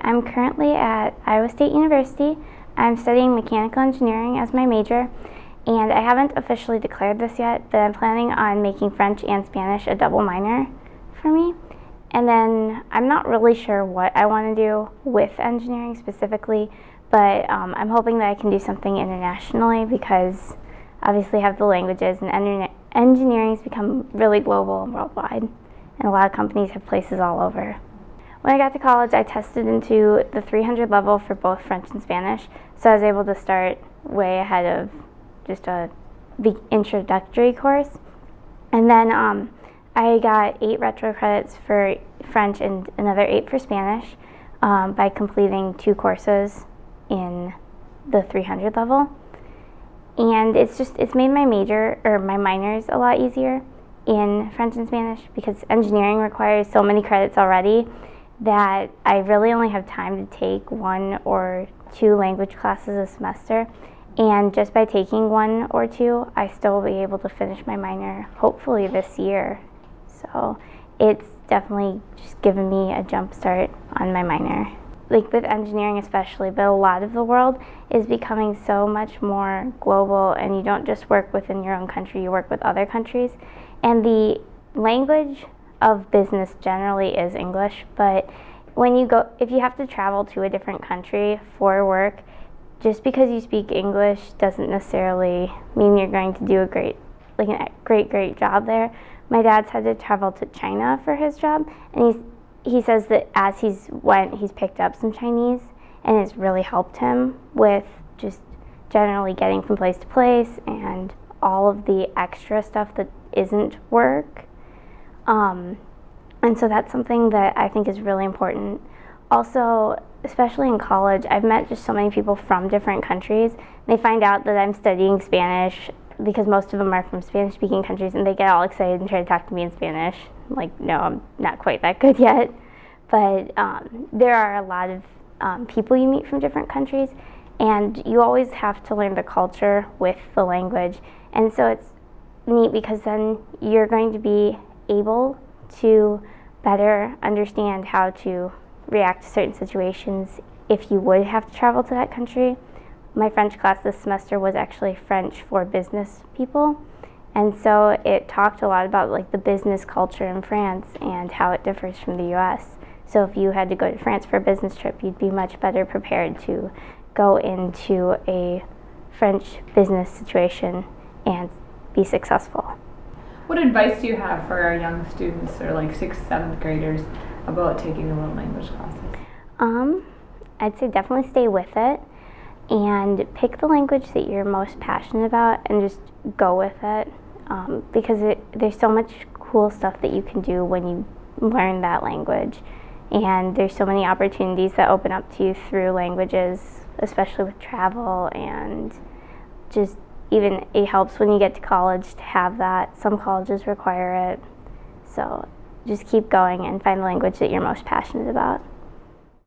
I'm currently at Iowa State University. I'm studying mechanical engineering as my major, and I haven't officially declared this yet, but I'm planning on making French and Spanish a double minor for me. And then I'm not really sure what I want to do with engineering specifically, but I'm hoping that I can do something internationally because obviously I have the languages, and engineering has become really global and worldwide, and a lot of companies have places all over. When I got to college, I tested into the 300 level for both French and Spanish, so I was able to start way ahead of just a introductory course. And then I got 8 retro credits for French and another 8 for Spanish by completing 2 courses in the 300 level. And it's made my minors a lot easier in French and Spanish because engineering requires so many credits already that I really only have time to take 1 or 2 language classes a semester. And just by taking 1 or 2, I still will be able to finish my minor hopefully this year. So it's definitely just given me a jump start on my minor. Like with engineering especially, but a lot of the world is becoming so much more global, and you don't just work within your own country, you work with other countries. And the language of business generally is English, but if you have to travel to a different country for work, just because you speak English doesn't necessarily mean you're going to do a great job there. My dad's had to travel to China for his job, and he says that as he's picked up some Chinese, and it's really helped him with just generally getting from place to place and all of the extra stuff that isn't work. And so that's something that I think is really important. Also, especially in college, I've met just so many people from different countries. They find out that I'm studying Spanish because most of them are from Spanish-speaking countries, and they get all excited and try to talk to me in Spanish. Like, no, I'm not quite that good yet. But there are a lot of people you meet from different countries, and you always have to learn the culture with the language. And so it's neat because then you're going to be able to better understand how to react to certain situations if you would have to travel to that country. My French class this semester was actually French for business people, and so it talked a lot about like the business culture in France and how it differs from the US. So if you had to go to France for a business trip, you'd be much better prepared to go into a French business situation and be successful. What advice do you have for our young students or like 6th, 7th graders about taking the world language classes? I'd say definitely stay with it and pick the language that you're most passionate about and just go with it, because there's so much cool stuff that you can do when you learn that language, and there's so many opportunities that open up to you through languages, especially with travel, and just even it helps when you get to college to have that. Some colleges require it, so just keep going and find the language that you're most passionate about.